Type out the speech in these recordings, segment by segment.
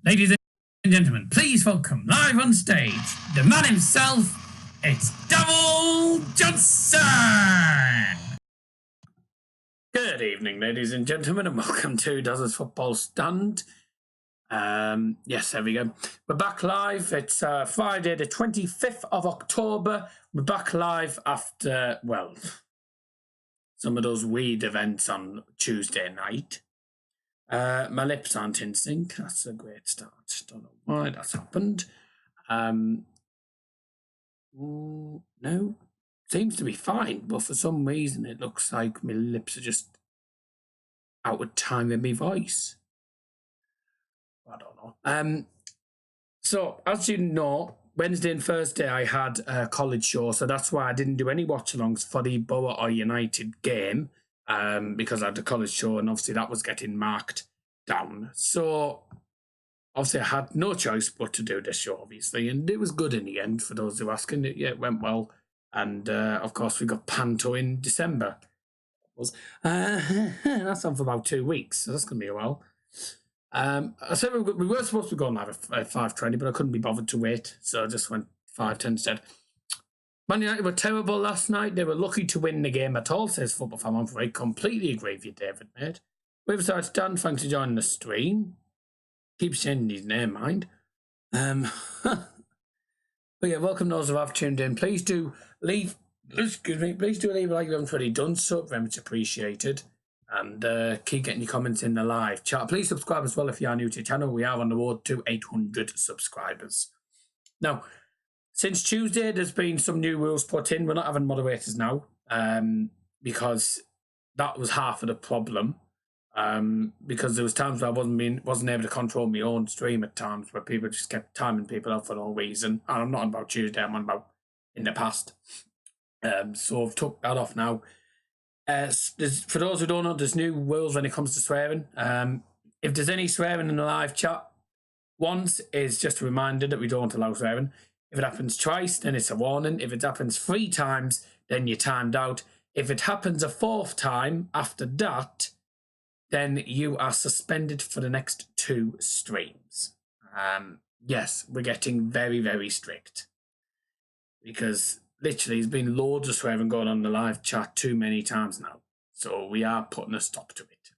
Ladies and gentlemen, please welcome live on stage the man himself, it's Double Johnson! Good evening, ladies and gentlemen, and welcome to Does Football Stand? Yes, there we go. We're back live. It's Friday, the 25th of October. We're back live after, well, some of those weird events on Tuesday night. My lips aren't in sync. That's a great start. Don't know why that's happened. No, seems to be fine, but for some reason it looks like my lips are just out of time with my voice. I don't know. So as you know, Wednesday and Thursday I had a college show, so that's why I didn't do any watch-alongs for the Borough or United game, because I had the college show, and obviously that was getting marked down. So obviously I had no choice but to do this show, obviously, and it was good in the end for those who are asking. It went well, and of course we got Panto in December. That's on for about 2 weeks, so that's going to be a while. I said we were supposed to go live at 5:20, but I couldn't be bothered to wait, so I just went 5:10 instead. Man United were terrible last night. They were lucky to win the game at all, says Football Fan 148. Completely agree with you, David, mate. Riverside Dan, thanks for joining the stream. Keep changing his name, mind. But yeah, welcome those who have tuned in. Please do leave a like if you haven't already done so. Very much appreciated. And keep getting your comments in the live chat. Please subscribe as well if you are new to the channel. We are on the road to 800 subscribers. Now, since Tuesday, there's been some new rules put in. We're not having moderators now, because that was half of the problem. Because there was times where I wasn't able to control my own stream at times, where people just kept timing people out for no reason. And I'm not on about Tuesday, I'm on about in the past. So I've took that off now. For those who don't know, there's new rules when it comes to swearing. If there's any swearing in the live chat, once is just a reminder that we don't allow swearing. If it happens twice, then it's a warning. If it happens 3 times, then you're timed out. If it happens a 4th time after that, then you are suspended for the next 2 streams. Yes, we're getting very, very strict. Because literally there's been loads of swearing going on in the live chat too many times now. So we are putting a stop to it.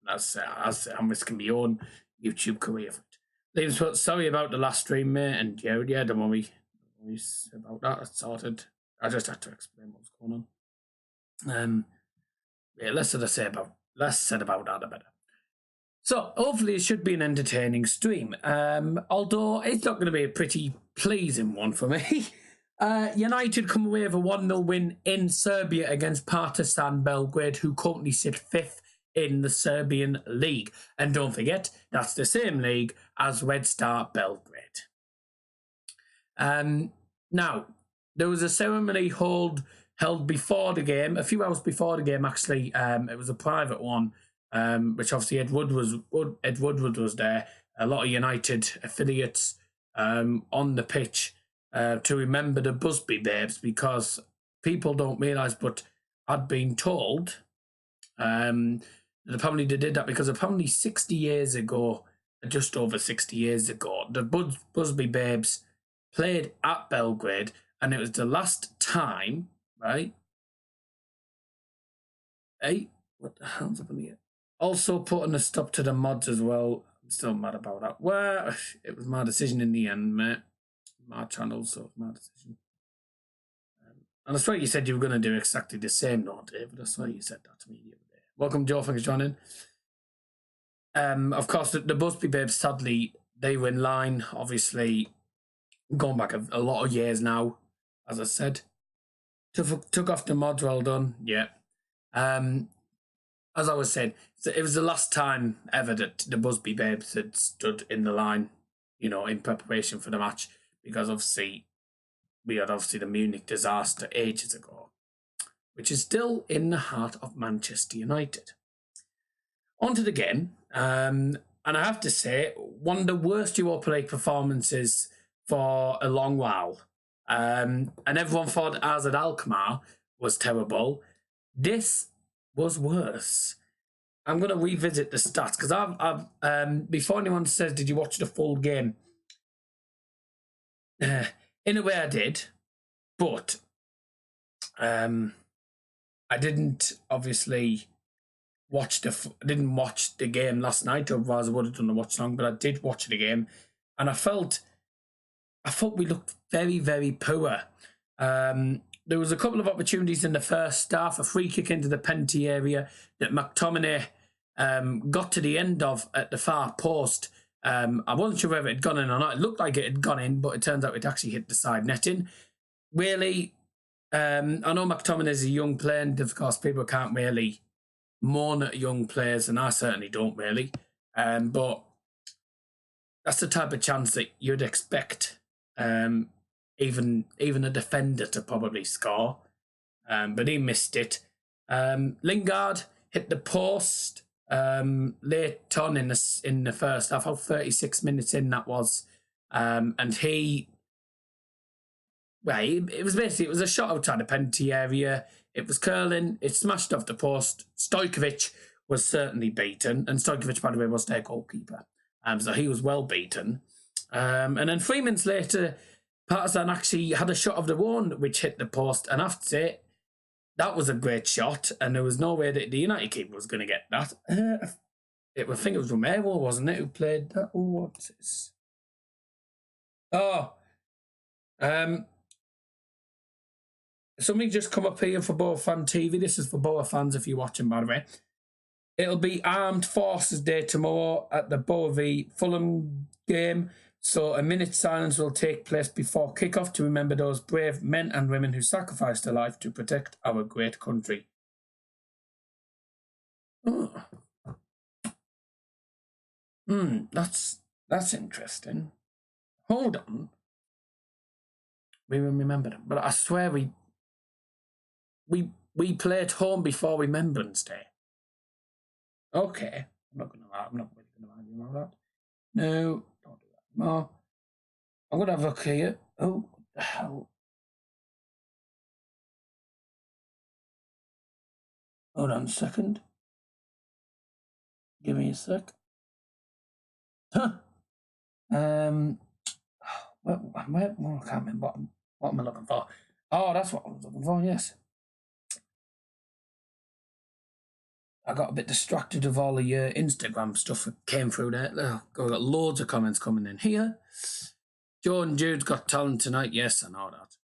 I'm risking my own YouTube career for it. Liam's sorry about the last stream, mate, and yeah, don't worry about that. It's sorted. I just had to explain what was going on. Yeah, less said about that, the better. So hopefully it should be an entertaining stream. Although it's not going to be a pretty pleasing one for me. United come away with a 1-0 win in Serbia against Partizan Belgrade, who currently sit 5th in the Serbian league. And don't forget, that's the same league as Red Star Belgrade. Now, there was a ceremony held before the game, a few hours before the game, actually. It was a private one, which obviously Ed Woodward was there. A lot of United affiliates on the pitch to remember the Busby babes, because people don't realise, but I'd been told that apparently they did that because apparently 60 years ago, just over 60 years ago, the Busby babes played at Belgrade, and it was the last time, right? Hey, what the hell's up in here? Also putting a stop to the mods as well. I'm still mad about that. Well, it was my decision in the end, mate. My channel, so it's my decision. And that's why you said you were going to do exactly the same, though, David. That's why you said that to me the other day. Welcome, Joe. Thanks for joining. Of course, the Busby babes, sadly, they were in line, obviously, going back a lot of years now, as I said. Took off the mods, well done. Yeah. As I was saying, it was the last time ever that the Busby babes had stood in the line, in preparation for the match, because obviously we had the Munich disaster ages ago, which is still in the heart of Manchester United. On to the game, and I have to say, one of the worst Europa League performances for a long while. And everyone thought AZ Alkmaar was terrible. This was worse. I'm going to revisit the stats because I've before anyone says, did you watch the full game? In a way, I did, but I didn't obviously didn't watch the game last night, otherwise I would have done the watch long. But I did watch the game, and I thought we looked very, very poor. There was a couple of opportunities in the first half, a free kick into the penalty area that McTominay got to the end of at the far post. I wasn't sure whether it had gone in or not. It looked like it had gone in, but it turns out it actually hit the side netting. Really, I know McTominay is a young player, and of course people can't really mourn at young players, and I certainly don't really. But that's the type of chance that you'd expect even a defender to probably score. But he missed it. Lingard hit the post late on in the first half, about 36 minutes in that was. And it was a shot outside the penalty area. It was curling. It smashed off the post. Stojkovic was certainly beaten. And Stojkovic, by the way, was their goalkeeper. So he was well beaten. And then 3 minutes later, Partizan actually had a shot of their own which hit the post. And I have to say, that was a great shot. And there was no way that the United keeper was going to get that. I think it was Romero, wasn't it, who played that? Oh, what's this? Oh. Something just come up here for Boa Fan TV. This is for Boa fans if you're watching, by the way. It'll be Armed Forces Day tomorrow at the Boa v Fulham game. So a minute's silence will take place before kickoff to remember those brave men and women who sacrificed their life to protect our great country. Oh. That's interesting. Hold on. We will remember them. But I swear we played home before Remembrance Day. Okay. I'm not really gonna argue about that. No, don't do that anymore. I'm gonna have a look here. Oh, what the hell? Hold on a second. Give me a sec. Huh. I can't remember what am I looking for. Oh, that's what I was looking for, yes. I got a bit distracted of all the Instagram stuff that came through there. Oh, got loads of comments coming in here. Joe and Jude's got talent tonight. Yes, I know that.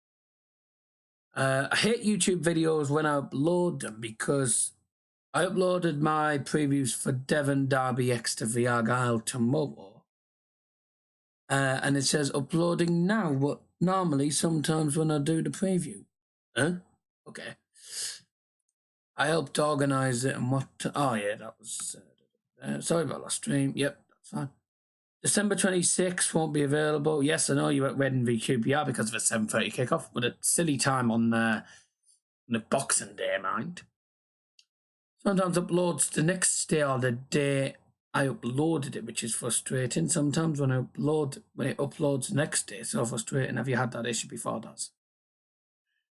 I hate YouTube videos when I upload them because I uploaded my previews for Devon Derby X to the Argyle tomorrow. And it says uploading now, but normally sometimes when I do the preview. Huh? Okay. I helped organise it and what... Oh, yeah, that was... sorry about last stream. Yep, that's fine. December 26th won't be available. Yes, I know you're at Reading v QPR because of a 7:30 kickoff, but a silly time on the Boxing Day, mind. Sometimes uploads the next day or the day I uploaded it, which is frustrating. Sometimes when it uploads the next day, it's so frustrating. Have you had that issue before, Daz?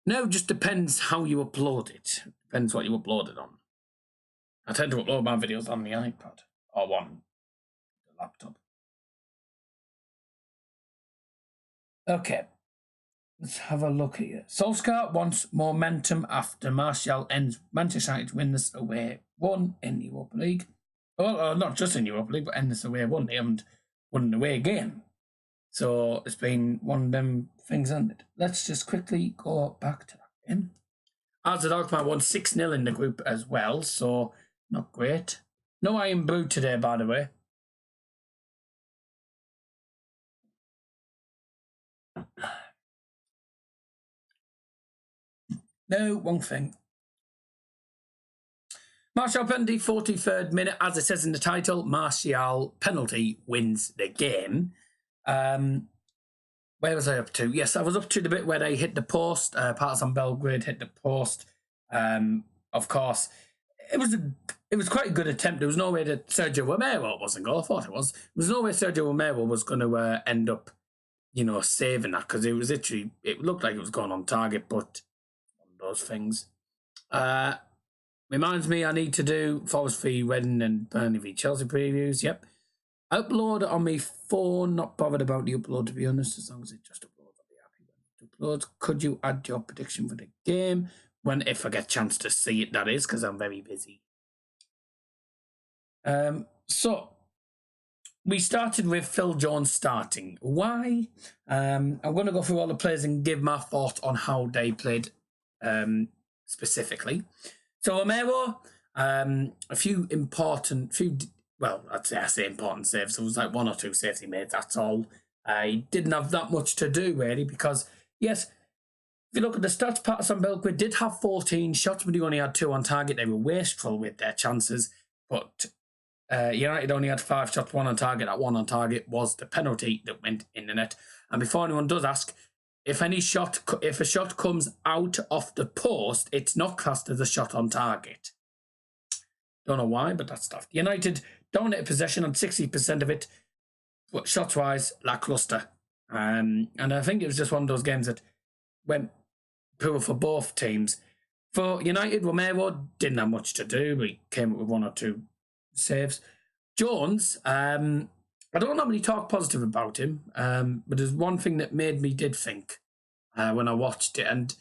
No, it just depends how you upload it. Depends what you uploaded on. I tend to upload my videos on the iPad or on the laptop. Okay, let's have a look here. Solskjaer wants momentum after Martial ends Manchester United win this away 1 in the Europa League. Well, not just in Europa League, but end this away 1. They haven't won an away game. So it's been one of them things ended. Let's just quickly go back to that game. Arsenal Alkmaar won 6-0 in the group as well, so not great. No Iron Brew today, by the way. No, one thing. Martial penalty, 43rd minute. As it says in the title, Martial penalty wins the game. Where was I up to? Yes, I was up to the bit where they hit the post. Partizan Belgrade hit the post. Of course, it was quite a good attempt. There was no way that Sergio Romero wasn't goal. I thought it was. There was no way Sergio Romero was going to end up, saving that because it was literally. It looked like it was going on target, but one of those things. Reminds me I need to do Forest v Reading and Burnley v Chelsea previews. Yep. Upload on my phone. Not bothered about the upload, to be honest. As long as it just uploads, I'll be happy when it uploads. Could you add your prediction for the game? If I get a chance to see it, that is, because I'm very busy. So we started with Phil Jones starting. Why? I'm going to go through all the players and give my thoughts on how they played specifically. So Romero, a few important, I'd say important saves. There was like 1 or 2 saves he made, that's all. He didn't have that much to do, really, because, yes, if you look at the stats, Partizan Belgrade did have 14 shots, but he only had 2 on target. They were wasteful with their chances, but United only had 5 shots, 1 on target. That 1 on target was the penalty that went in the net. And before anyone does ask, if a shot comes out off the post, it's not classed as a shot on target. Don't know why, but that's stuff. United dominated possession on 60% of it, but shots-wise, lackluster. And I think it was just one of those games that went poor for both teams. For United, Romero didn't have much to do. He came up with 1 or 2 saves. Jones, I don't normally talk positive about him, but there's one thing that made me did think when I watched it, and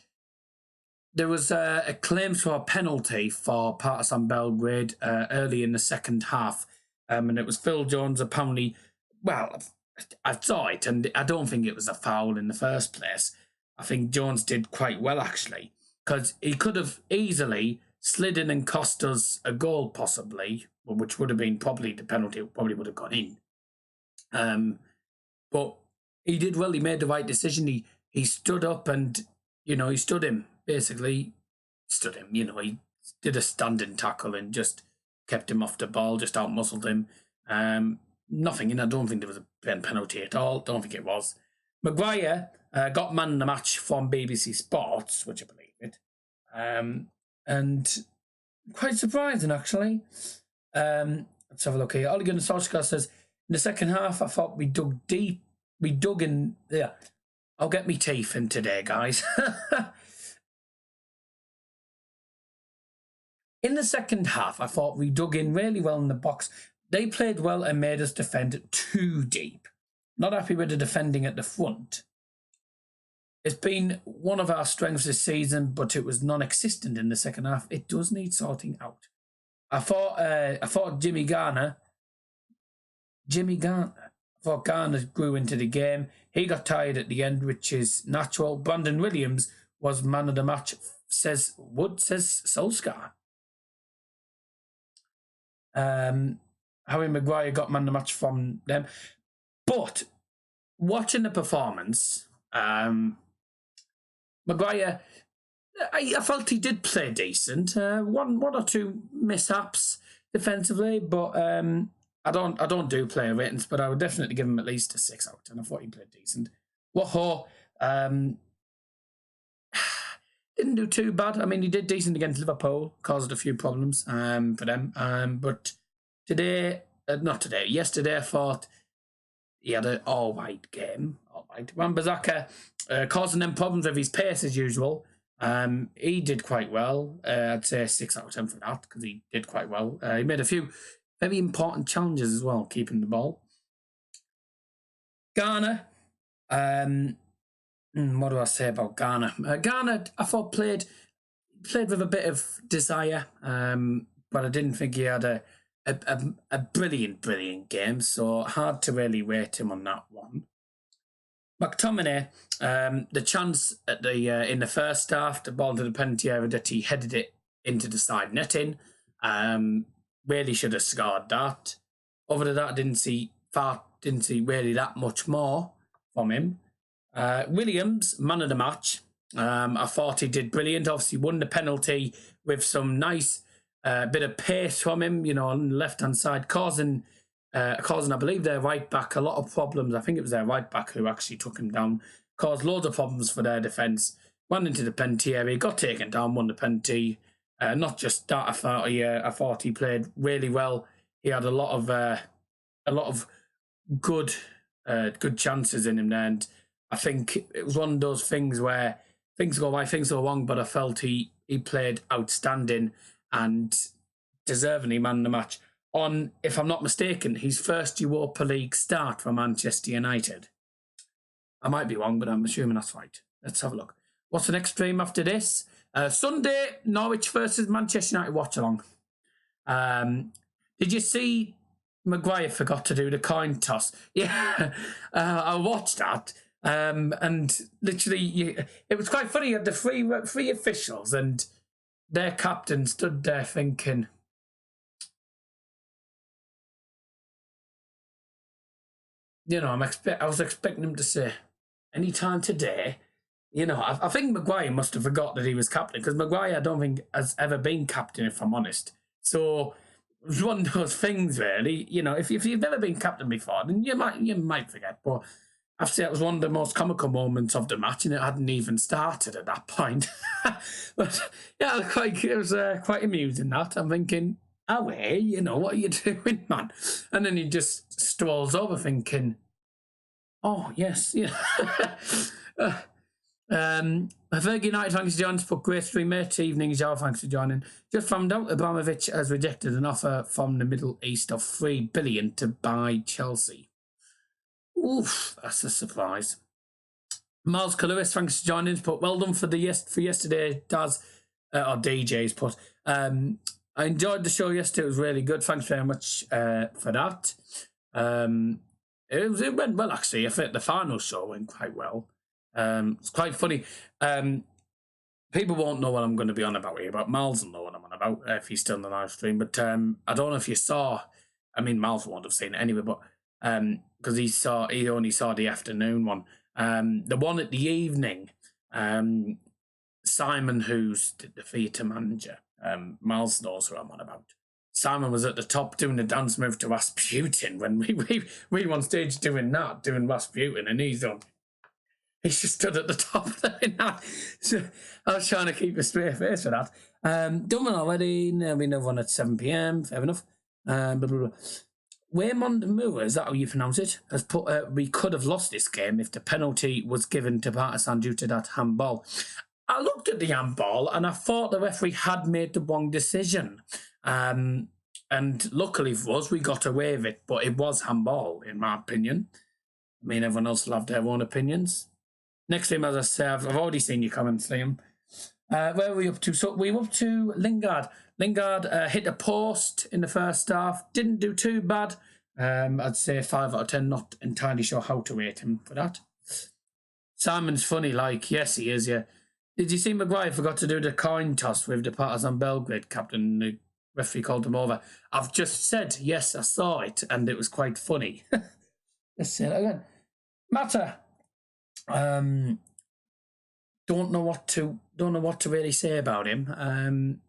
there was a claim for a penalty for Partizan Belgrade early in the second half, and it was Phil Jones apparently. Well, I saw it, and I don't think it was a foul in the first place. I think Jones did quite well, actually, because he could have easily slid in and cost us a goal, possibly, which would have been probably the penalty, probably would have gone in. But he did well. He made the right decision. He stood up and, he stood him, basically. He did a standing tackle and just kept him off the ball, just out-muscled him. Nothing, I don't think there was a penalty at all. Don't think it was. Maguire got man of the match from BBC Sports, which I believe it. And quite surprising, actually. Let's have a look here. Ole Gunnar Solskjaer says, in the second half, I thought we dug deep. We dug in. Yeah, I'll get me teeth in today, guys. In the second half, I thought we dug in really well in the box. They played well and made us defend too deep. Not happy with the defending at the front. It's been one of our strengths this season, but it was non-existent in the second half. It does need sorting out. I thought Garner grew into the game. He got tired at the end, which is natural. Brandon Williams was man of the match, says Solskjaer. Harry Maguire got man of the match from them. But watching the performance, Maguire, I felt he did play decent. One or 2 mishaps defensively, but I don't do player ratings, but I would definitely give him at least a 6 out of 10. I thought he played decent. Woho didn't do too bad. I mean, he did decent against Liverpool, caused a few problems for them. But yesterday I thought he had an all-right game. All-right. Wan-Bissaka causing them problems with his pace as usual. He did quite well. I'd say 6 out of 10 for that, because he did quite well. He made a few very important challenges as well, keeping the ball. Garner, what do I say about Garner? Garner, I thought played with a bit of desire, but I didn't think he had a brilliant game, so hard to really rate him on that one. McTominay, the chance at in the first half, the ball to the penalty area that he headed it into the side netting, really should have scored that. Other than that, I didn't see really that much more from him. Williams, man of the match. I thought he did brilliant. Obviously won the penalty with some nice bit of pace from him, on the left-hand side, causing, I believe, their right-back a lot of problems. I think it was their right-back who actually took him down, caused loads of problems for their defence, went into the penalty area, got taken down, won the penalty. Not just that, I thought he played really well. He had a lot of good chances in him there, and I think it was one of those things where things go right, things go wrong, but I felt he played outstanding. and deservedly man of the match on, if I'm not mistaken, his first Europa League start for Manchester United. I might be wrong, but I'm assuming that's right. Let's have a look. What's the next stream after this? Sunday, Norwich versus Manchester United watch-along. Did you see Maguire forgot to do the coin toss? Yeah, I watched that. And literally, it was quite funny. You had the three officials and their captain stood there thinking, I was expecting him to say, anytime today. I think Maguire must have forgot that he was captain, because Maguire I don't think has ever been captain, if I'm honest. So it was one of those things, really. If you've never been captain before, then you might forget. But I have to say, it was one of the most comical moments of the match, and it hadn't even started at that point. But yeah, it was quite amusing. That I'm thinking, oh, hey, what are you doing, man? And then he just strolls over, thinking, oh yes, yeah. Ferg United, thanks for joining us. Put great stream, mate. Evening, Joe, thanks for joining. Just found out Abramovich has rejected an offer from the Middle East of $3 billion to buy Chelsea. Oof, that's a surprise. Miles Caluis, thanks for joining us. Put well done for yesterday, Daz, or DJ's put. I enjoyed the show yesterday. It was really good. Thanks very much for that. It went well, actually. I think the final show went quite well. It's quite funny. People won't know what I'm going to be on about here, but Miles will know what I'm on about if he's still in the live stream. But I don't know if you saw. I mean, Miles won't have seen it anyway, but because he only saw the afternoon one. The one at the evening, Simon, who's the theatre manager, Miles knows who I'm on about. Simon was at the top doing the dance move to Rasputin when we on stage doing Rasputin, and he's just stood at the top doing that. So I was trying to keep a straight face for that. Done one already. We have one at 7 p.m. Fair enough. Waymond Moore, is that how you pronounce it? Has put, we could have lost this game if the penalty was given to Partizan due to that handball. I looked at the handball and I thought the referee had made the wrong decision. And luckily for us, we got away with it, but it was handball, in my opinion. I mean, everyone else will have their own opinions. Next game, as I say, I've already seen your comments, Liam. Where are we up to? So we were up to Lingard. Lingard hit a post in the first half. Didn't do too bad. I'd say 5 out of 10. Not entirely sure how to rate him for that. Simon's funny, yes, he is, yeah. Did you see Maguire forgot to do the coin toss with the Partizan Belgrade captain? The referee called him over. I've just said, yes, I saw it, and it was quite funny. Let's say that again. Matter. Don't know what to really say about him.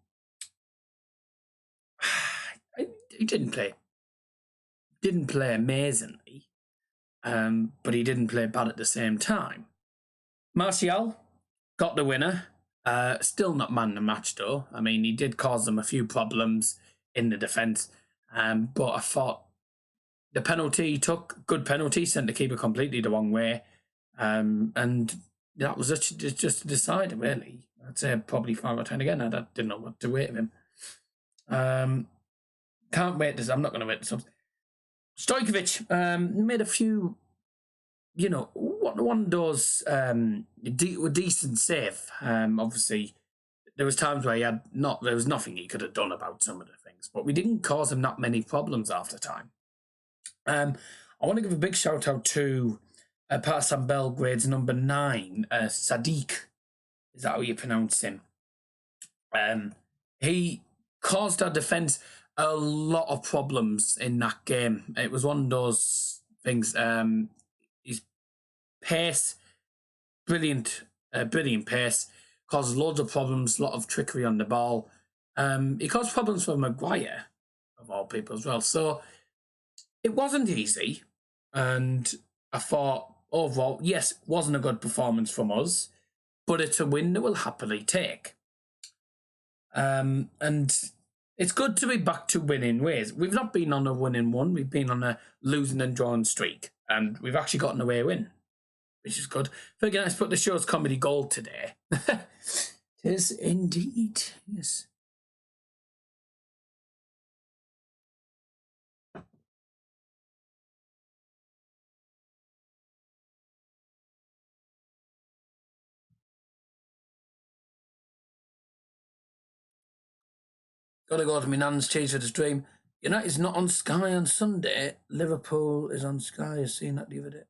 He didn't play amazingly, but he didn't play bad at the same time. Martial got the winner. Still not man the match though. I mean, he did cause them a few problems in the defence, but I thought the penalty he took, good penalty, sent the keeper completely the wrong way. And that was just a decider, really. I'd say probably 5 out of 10 again. I didn't know what to rate of him. Can't wait this. I'm not going to rate this up. Stojkovic made a few, one of those decent save. Obviously, there was times where there was nothing he could have done about some of the things, but we didn't cause him that many problems after time. I want to give a big shout out to Partizan Belgrade's number 9, Sadiq. Is that how you pronounce him? He caused our defence a lot of problems in that game. It was one of those things. His pace, brilliant pace, caused loads of problems, a lot of trickery on the ball. He caused problems for Maguire, of all people, as well. So it wasn't easy, and I thought, overall, yes, wasn't a good performance from us, but it's a win that we'll happily take. And it's good to be back to winning ways. We've not been on a winning one. We've been on a losing and drawing streak, and we've actually gotten away win, which is good. But again, let's put the show's comedy gold today. It is indeed, yes. Got to go to my nan's cheese for the stream. United's not on Sky on Sunday. Liverpool is on Sky. I've seen that the other day.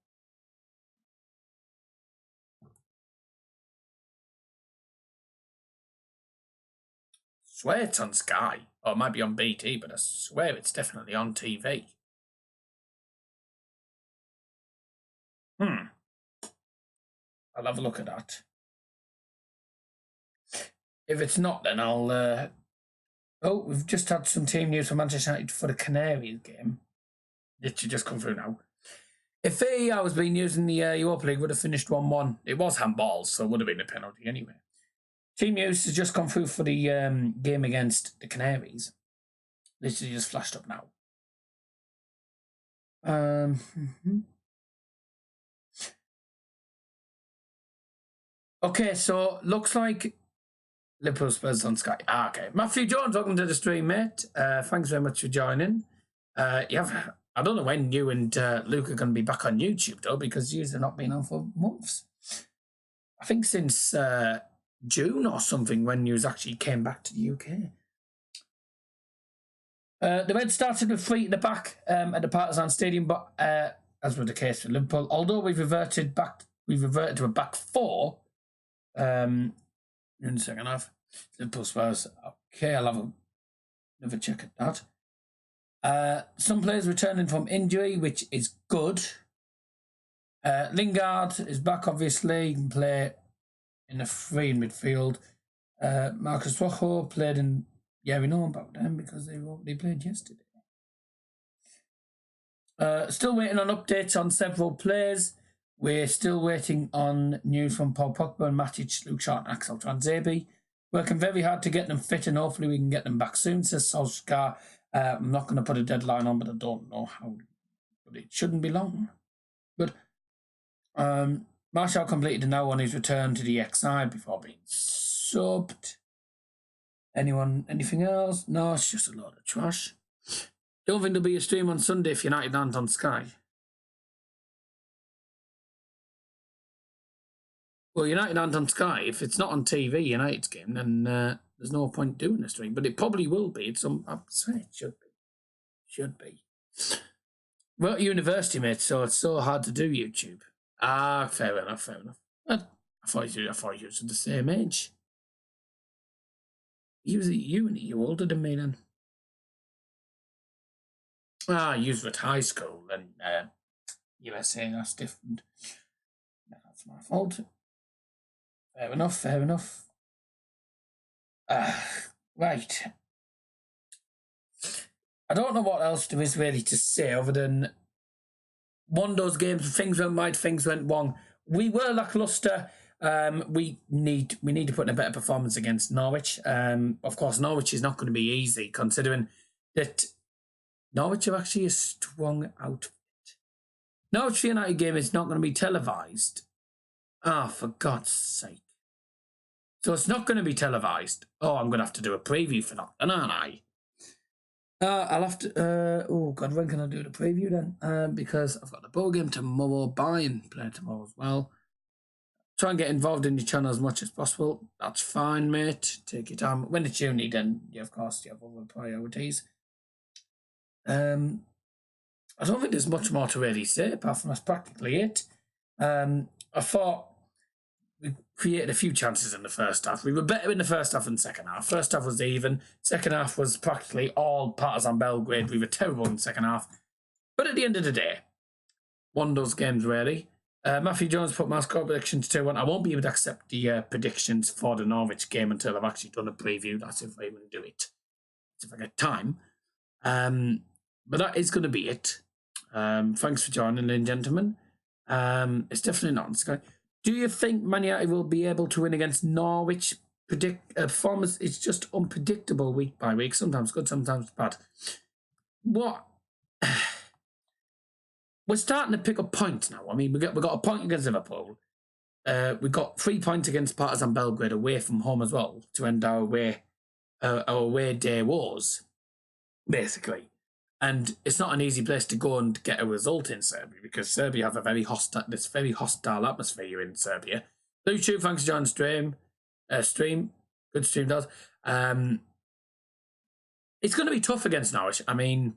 Swear it's on Sky. Or it might be on BT, but I swear it's definitely on TV. I'll have a look at that. If it's not, then I'll... Oh, we've just had some team news for Manchester United for the Canaries game. It should just come through now. If VAR was being used in the Europa League, would have finished 1-1. It was handball, so it would have been a penalty anyway. Team news has just come through for the game against the Canaries. This is just flashed up now. Okay, so looks like Liverpool Spurs on Sky. Okay. Matthew Jones, welcome to the stream, mate. Thanks very much for joining. I don't know when you and Luke are going to be back on YouTube, though, because you have not been on for months. I think since June or something, when you actually came back to the UK. The Reds started with 3 at the back at the Partizan Stadium, but as was the case for Liverpool, although we've reverted to a back 4 in the second half. Liverpool Spurs. Okay, I'll have another check at that. Some players returning from injury, which is good. Lingard is back, obviously. He can play in the 3 in midfield. Marcus Rojo played in... Yeah, we know about them because they played yesterday. Still waiting on updates on several players. We're still waiting on news from Paul Pogba and Matic, Luke Shaw and Axel Tuanzebe. Working very hard to get them fit and hopefully we can get them back soon, says Solskjaer. I'm not going to put a deadline on, but I don't know how. But it shouldn't be long. Good. Martial completed an hour on his return to the XI before being subbed. Anything else? No, it's just a load of trash. Don't think there'll be a stream on Sunday if United aren't on Sky. Well, United aren't on Sky. If it's not on TV, United's game, then there's no point doing a stream. But it probably will be. I'd say it should be. Should be. We're at university, mate, so it's so hard to do YouTube. Fair enough. I thought you were the same age. You was at uni. You older than me then. You was at high school and USA. That's different. That's my fault. Fair enough. Right. I don't know what else there is really to say other than one of those games, things went right, things went wrong. We were lacklustre. We need to put in a better performance against Norwich. Of course, Norwich is not going to be easy considering that Norwich are actually a strong outfit. Norwich United game is not going to be televised. For God's sake. So it's not going to be televised. I'm going to have to do a preview for that, aren't I? I'll have to... oh, God, when can I do the preview then? Because I've got the ball game tomorrow, play tomorrow as well. Try and get involved in your channel as much as possible. That's fine, mate. Take your time. When it's uni, then, of course, you have other priorities. I don't think there's much more to really say, apart from that's practically it. I thought we created a few chances in the first half. We were better in the first half than the second half. First half was even. Second half was practically all Partizan Belgrade. We were terrible in the second half. But at the end of the day, one of those games, really. Matthew Jones put my score predictions 2-1. I won't be able to accept the predictions for the Norwich game until I've actually done a preview. That's if I even do it. That's if I get time. But that is going to be it. Thanks for joining, ladies and gentlemen. It's definitely not on Sky. Do you think Man United will be able to win against Norwich? Performance is just unpredictable week by week. Sometimes good, sometimes bad. What? We're starting to pick up points now. I mean, we got a point against Liverpool. We got 3 points against Partizan Belgrade away from home as well to end our away day wars, basically. And it's not an easy place to go and get a result in Serbia because Serbia have a very hostile atmosphere in Serbia. YouTube, thanks for joining stream. Good stream, Dad. It's going to be tough against Norwich. I mean,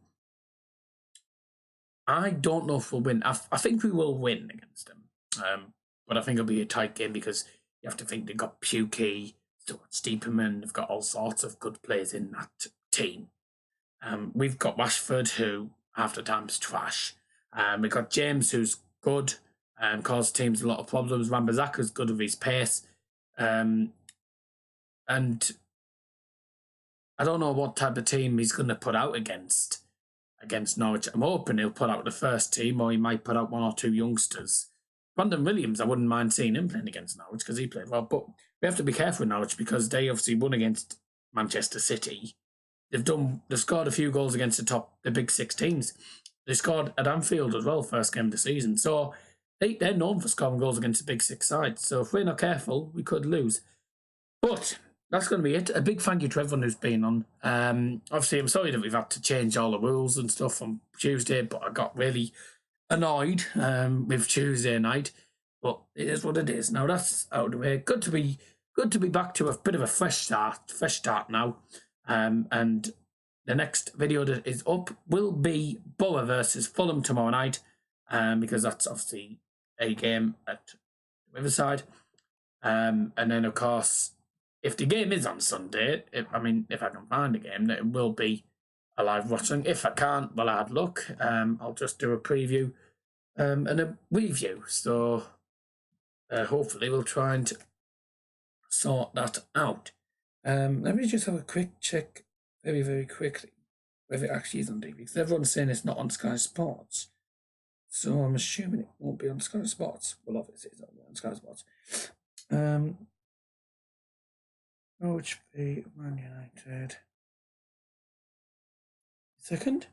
I don't know if we'll win. I think we will win against them. But I think it'll be a tight game because you have to think they've got Pukey, Stuart Steeperman, they've got all sorts of good players in that team. We've got Rashford, who half the time's trash. We've got James, who's good and caused teams a lot of problems. Wan-Bissaka's good with his pace. And I don't know what type of team he's going to put out against Norwich. I'm hoping he'll put out the first team, or he might put out one or two youngsters. Brandon Williams, I wouldn't mind seeing him playing against Norwich because he played well. But we have to be careful with Norwich because they obviously won against Manchester City. They've scored a few goals against the big six teams. They scored at Anfield as well, first game of the season. So they're known for scoring goals against the big six sides. So if we're not careful, we could lose. But that's going to be it. A big thank you to everyone who's been on. Obviously, I'm sorry that we've had to change all the rules and stuff on Tuesday, but I got really annoyed with Tuesday night. But it is what it is. Now that's out of the way. Good to be back to a bit of a fresh start now. And the next video that is up will be Borough versus Fulham tomorrow night, because that's obviously a game at Riverside. And then, of course, if the game is on Sunday, if I can find a game, then it will be a live watching. If I can't, well, hard luck. I'll just do a preview and a review. So hopefully we'll try and sort that out. Let me just have a quick check very, very quickly whether it actually is on TV. Because everyone's saying it's not on Sky Sports. So I'm assuming it won't be on Sky Sports. Well, obviously it's not on Sky Sports. Norwich v Man United. Second.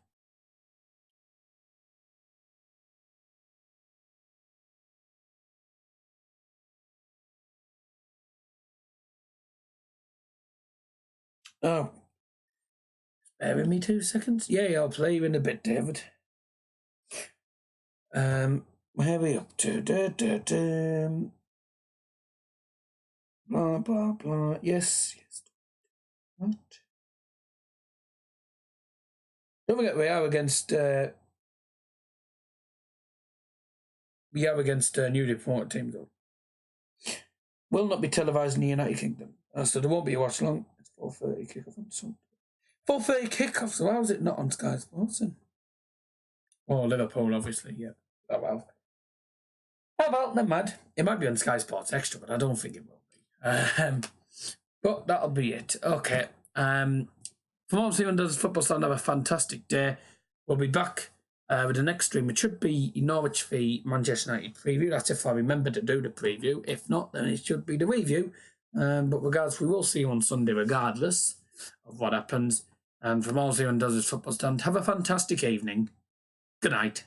Oh. Bear with me 2 seconds. Yeah, I'll play you in a bit, David. Where are we up to? Blah, blah, blah. Yes. What? Don't forget, we are against newly promoted teams, though. Will not be televised in the United Kingdom. So there won't be a watch long. It's 4:30 kickoff on Sunday. 4:30 kickoff, so how is it not on Sky Sports then? Oh, Liverpool, obviously, yeah. Oh, well. How about never mind. It might be on Sky Sports Extra, but I don't think it will be. But that'll be it. Okay. From obviously when does Football Stand, have a fantastic day. We'll be back with the next stream. It should be Norwich v Manchester United preview. That's if I remember to do the preview. If not, then it should be the review. But regardless, we will see you on Sunday regardless of what happens. And from all everyone does is Football Stand, have a fantastic evening. Good night.